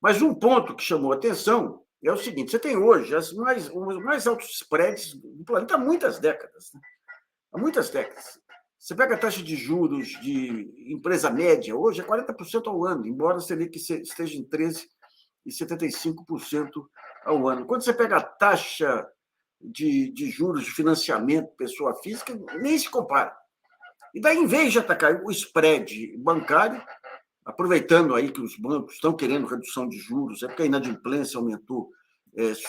Mas um ponto que chamou a atenção é o seguinte: você tem hoje os mais altos spreads do planeta há muitas décadas. Né? Há muitas décadas. Você pega a taxa de juros de empresa média, hoje é 40% ao ano, embora você vê que esteja em 13,75% ao ano. Quando você pega a taxa de juros de financiamento pessoa física, nem se compara. E daí, em vez de atacar o spread bancário, aproveitando aí que os bancos estão querendo redução de juros, é porque a inadimplência aumentou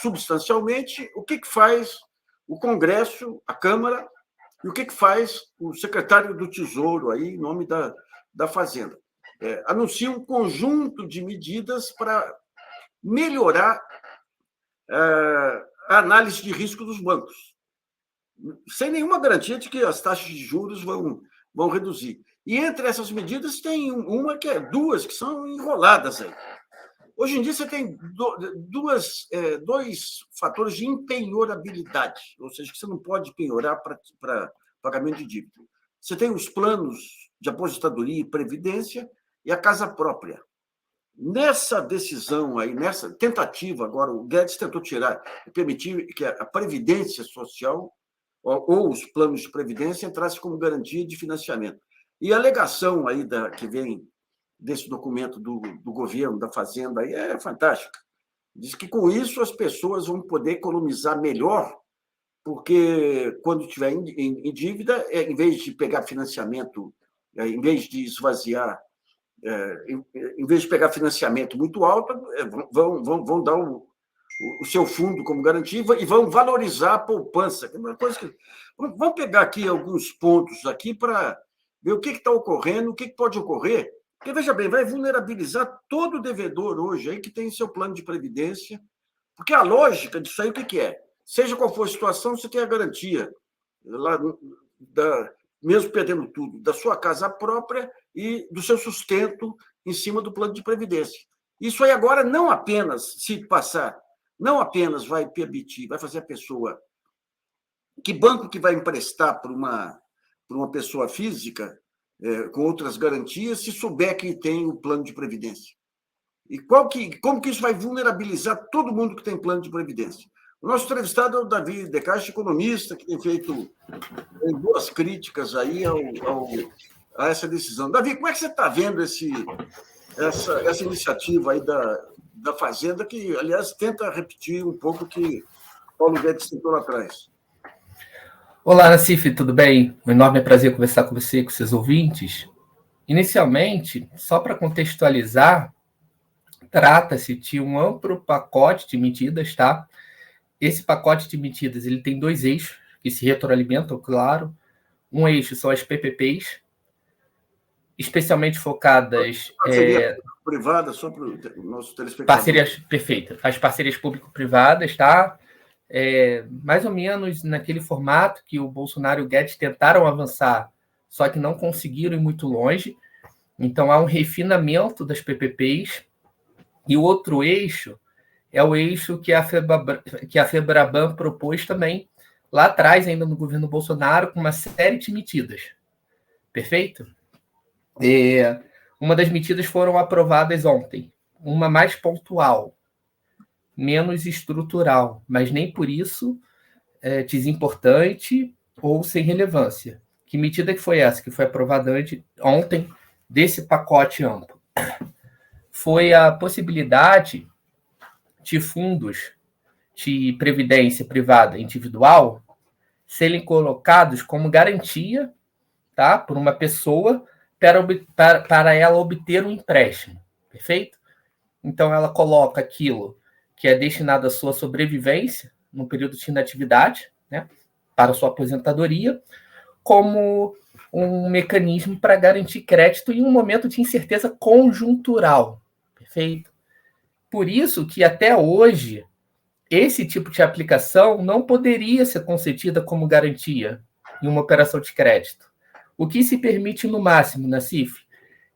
substancialmente, o que faz o Congresso, a Câmara, e o que faz o secretário do Tesouro, aí, em nome da Fazenda? Anuncia um conjunto de medidas para melhorar a análise de risco dos bancos, sem nenhuma garantia de que as taxas de juros vão reduzir. E entre essas medidas tem duas que são enroladas aí. Hoje em dia você tem dois fatores de empenhorabilidade, ou seja, que você não pode penhorar para pagamento de dívida. Você tem os planos de aposentadoria e previdência e a casa própria. Nessa decisão aí, nessa tentativa agora, o Guedes tentou permitir que a previdência social ou os planos de previdência entrassem como garantia de financiamento. E a alegação aí que vem desse documento do governo, da Fazenda, aí é fantástica. Diz que, com isso, as pessoas vão poder economizar melhor, porque, quando estiver em dívida, em vez de pegar financiamento, em vez de esvaziar, em vez de pegar financiamento muito alto, vão dar o seu fundo como garantia e vão valorizar a poupança. Uma coisa que... Vamos pegar aqui alguns pontos aqui para ver o que está ocorrendo, o que pode ocorrer. Porque, veja bem, vai vulnerabilizar todo devedor hoje aí que tem seu plano de previdência, porque a lógica disso aí, o que é? Seja qual for a situação, você tem a garantia, mesmo perdendo tudo, da sua casa própria e do seu sustento em cima do plano de previdência. Isso aí agora não apenas, se passar, não apenas vai permitir, vai fazer a pessoa... Que banco que vai emprestar para uma pessoa física com outras garantias, se souber que tem o plano de previdência? E como que isso vai vulnerabilizar todo mundo que tem plano de previdência? O nosso entrevistado é o Davi De Castro, economista, que tem feito duas críticas aí a essa decisão. Davi, como é que você está vendo essa iniciativa aí da Fazenda, que, aliás, tenta repetir um pouco o que Paulo Guedes tentou lá atrás? Olá, Nassif, tudo bem? Um enorme prazer conversar com você e com seus ouvintes. Inicialmente, só para contextualizar, trata-se de um amplo pacote de medidas, tá? Esse pacote de medidas ele tem dois eixos que se retroalimentam, claro. Um eixo são as PPPs, especialmente focadas... Parceria privada, só para o nosso telespectador. Parcerias, perfeito. As parcerias público-privadas, tá? Mais ou menos naquele formato que o Bolsonaro e o Guedes tentaram avançar, só que não conseguiram ir muito longe. Então, há um refinamento das PPPs. E o outro eixo é o eixo que a FEBRABAN propôs também, lá atrás, ainda no governo Bolsonaro, com uma série de medidas. Perfeito? Uma das medidas foram aprovadas ontem. Uma mais pontual, menos estrutural, mas nem por isso desimportante ou sem relevância. Que medida que foi essa que foi aprovada ontem desse pacote amplo? Foi a possibilidade de fundos de previdência privada individual serem colocados como garantia, tá, por uma pessoa para ela obter um empréstimo. Perfeito? Então, ela coloca aquilo que é destinado à sua sobrevivência no período de inatividade, né, para a sua aposentadoria, como um mecanismo para garantir crédito em um momento de incerteza conjuntural. Perfeito? Por isso que, até hoje, esse tipo de aplicação não poderia ser concedida como garantia em uma operação de crédito. O que se permite, no máximo, Nassif,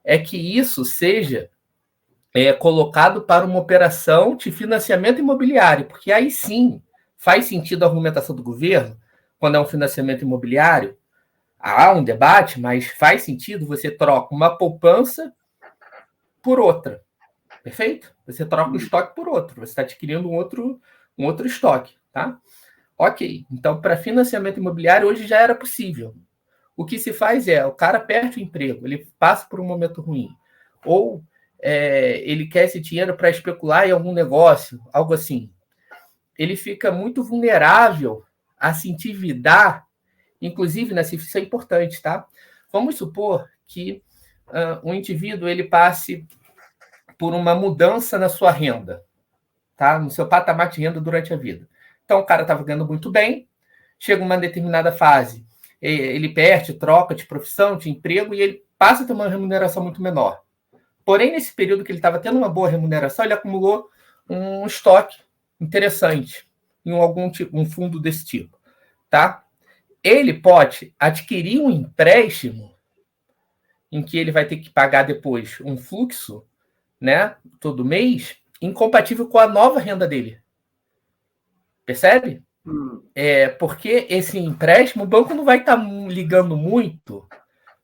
é que isso seja colocado para uma operação de financiamento imobiliário, porque aí sim faz sentido a argumentação do governo, quando é um financiamento imobiliário, há um debate, mas faz sentido, você troca uma poupança por outra. Perfeito? Você troca um estoque por outro. Você está adquirindo um outro estoque, tá? Ok. Então, para financiamento imobiliário, hoje já era possível. O que se faz é, o cara perde o emprego, ele passa por um momento ruim. Ou ele quer esse dinheiro para especular em algum negócio, algo assim. Ele fica muito vulnerável a se endividar, inclusive, isso é importante, tá? Vamos supor que um indivíduo ele passe por uma mudança na sua renda, tá? No seu patamar de renda durante a vida. Então, o cara estava ganhando muito bem, chega uma determinada fase, ele perde, troca de profissão, de emprego, e ele passa a ter uma remuneração muito menor. Porém, nesse período que ele estava tendo uma boa remuneração, ele acumulou um estoque interessante em um fundo desse tipo, tá? Ele pode adquirir um empréstimo em que ele vai ter que pagar depois um fluxo, né, todo mês, incompatível com a nova renda dele. Percebe? Porque esse empréstimo, o banco não vai estar ligando muito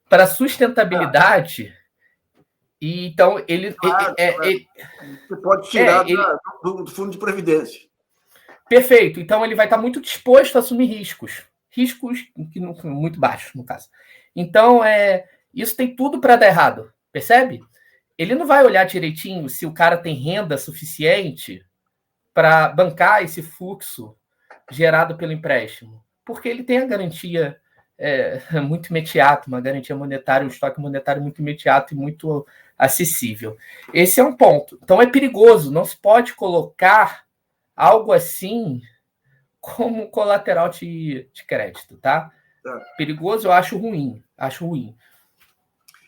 para a sustentabilidade. E então você pode tirar do fundo de previdência. Perfeito. Então ele vai estar muito disposto a assumir riscos que não são muito baixos, no caso. Então isso tem tudo para dar errado, percebe? Ele não vai olhar direitinho se o cara tem renda suficiente para bancar esse fluxo gerado pelo empréstimo, porque ele tem a garantia muito imediata, uma garantia monetária, um estoque monetário muito imediato e muito acessível. Esse é um ponto. Então é perigoso, não se pode colocar algo assim como colateral de crédito, tá? Perigoso, eu acho ruim.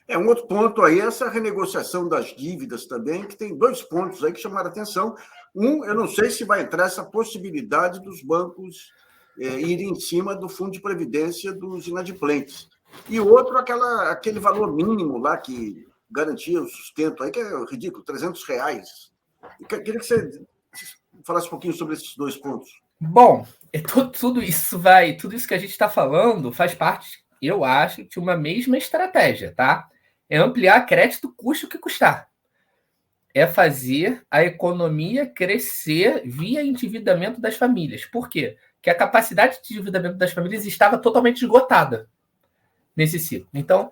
Um outro ponto aí, essa renegociação das dívidas também, que tem 2 pontos aí que chamaram a atenção. Eu não sei se vai entrar essa possibilidade dos bancos irem em cima do fundo de previdência dos inadimplentes. E o outro, aquele valor mínimo lá que garantia o sustento, aí que é ridículo, R$300. Eu queria que você falasse um pouquinho sobre esses 2 pontos. Bom, tudo isso que a gente está falando faz parte, eu acho, de uma mesma estratégia, tá? É ampliar crédito, custe o que custar. É fazer a economia crescer via endividamento das famílias. Por quê? Porque a capacidade de endividamento das famílias estava totalmente esgotada nesse ciclo. Então,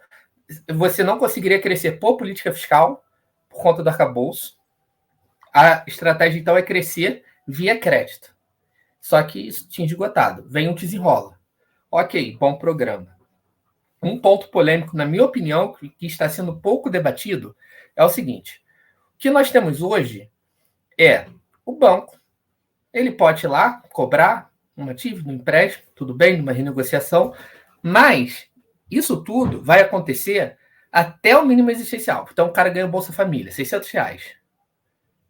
você não conseguiria crescer por política fiscal, por conta do arcabouço. A estratégia, então, é crescer via crédito. Só que isso tinha esgotado. Vem um desenrola. Ok, bom programa. Um ponto polêmico, na minha opinião, que está sendo pouco debatido, é o seguinte. O que nós temos hoje é o banco. Ele pode ir lá cobrar uma dívida, um empréstimo, tudo bem, numa renegociação, mas isso tudo vai acontecer até o mínimo existencial. Então, o cara ganha o Bolsa Família, R$600.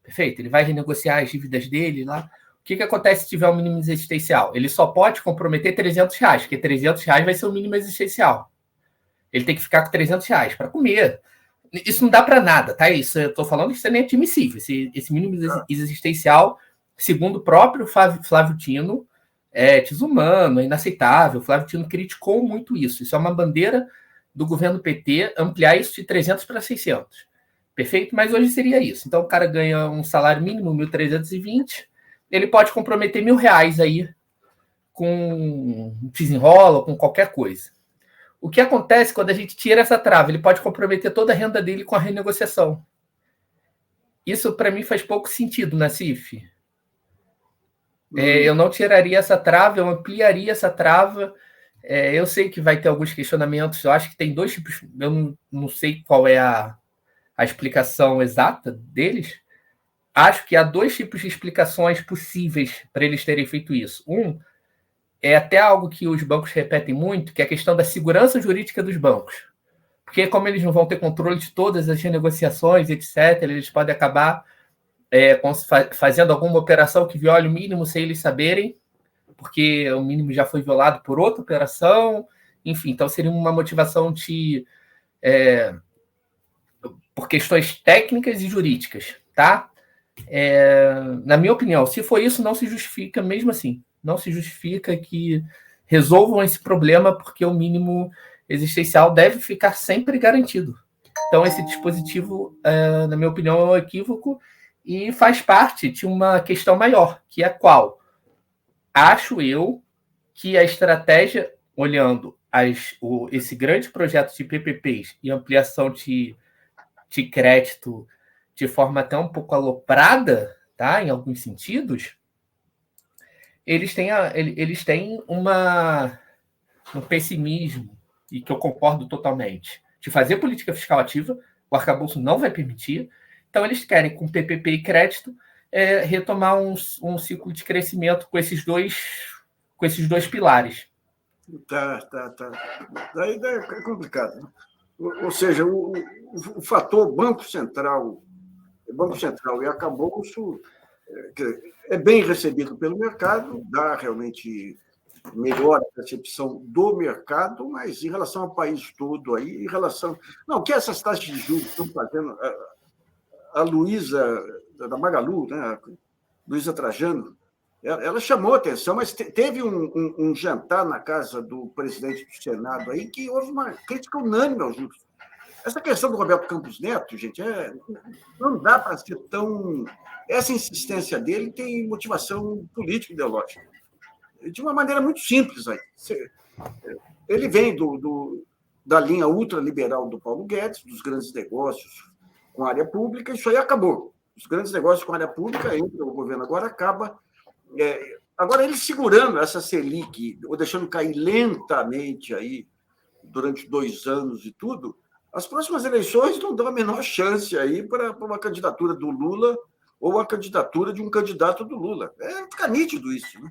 Perfeito? Ele vai renegociar as dívidas dele lá. O que acontece se tiver um mínimo existencial? Ele só pode comprometer R$300, porque R$300 vai ser o mínimo existencial. Ele tem que ficar com R$300 para comer. Isso não dá para nada, tá? Isso eu estou falando que isso é inadmissível. Esse mínimo existencial, segundo o próprio Flávio Dino, é desumano, é inaceitável. O Flávio Dino criticou muito isso. Isso é uma bandeira do governo PT ampliar isso de 300 para 600. Perfeito? Mas hoje seria isso. Então o cara ganha um salário mínimo, 1.320, ele pode comprometer R$1.000 aí com desenrola, com qualquer coisa. O que acontece quando a gente tira essa trava? Ele pode comprometer toda a renda dele com a renegociação. Isso, para mim, faz pouco sentido, Nassif. Eu não tiraria essa trava, eu ampliaria essa trava. Eu sei que vai ter alguns questionamentos. Eu acho que tem 2 tipos. Eu não sei qual é a explicação exata deles. Acho que há 2 tipos de explicações possíveis para eles terem feito isso. É até algo que os bancos repetem muito, que é a questão da segurança jurídica dos bancos. Porque como eles não vão ter controle de todas as renegociações, etc., eles podem acabar fazendo alguma operação que viole o mínimo sem eles saberem, porque o mínimo já foi violado por outra operação. Enfim, então seria uma motivação por questões técnicas e jurídicas, tá? Na minha opinião, se for isso, não se justifica mesmo assim. Não se justifica que resolvam esse problema, porque o mínimo existencial deve ficar sempre garantido. Então, esse dispositivo, na minha opinião, é um equívoco e faz parte de uma questão maior, que é qual? Acho eu que a estratégia, olhando esse grande projeto de PPPs e ampliação de crédito de forma até um pouco aloprada, tá, em alguns sentidos, eles têm um pessimismo, e que eu concordo totalmente, de fazer política fiscal ativa, o arcabouço não vai permitir, então eles querem, com PPP e crédito, retomar um ciclo de crescimento com esses dois pilares. Tá. Daí é complicado, né? Ou seja, o fator Banco Central e arcabouço é bem recebido pelo mercado, dá realmente melhor a percepção do mercado, mas em relação ao país todo aí, em relação... Não, o que essas taxas de juros estão fazendo... A Luísa, da Magalu, né, a Luísa Trajano, ela chamou a atenção, mas teve um jantar na casa do presidente do Senado aí que houve uma crítica unânime aos juros. Essa questão do Roberto Campos Neto, gente, não dá para ser tão... Essa insistência dele tem motivação política e ideológica. De uma maneira muito simples. Aí. Ele vem da linha ultraliberal do Paulo Guedes, dos grandes negócios com a área pública, isso aí acabou. Os grandes negócios com a área pública, entra o governo agora, acaba. Agora, ele segurando essa Selic, ou deixando cair lentamente aí, durante 2 anos e tudo, as próximas eleições não dão a menor chance aí para uma candidatura do Lula ou a candidatura de um candidato do Lula. Fica nítido isso, né?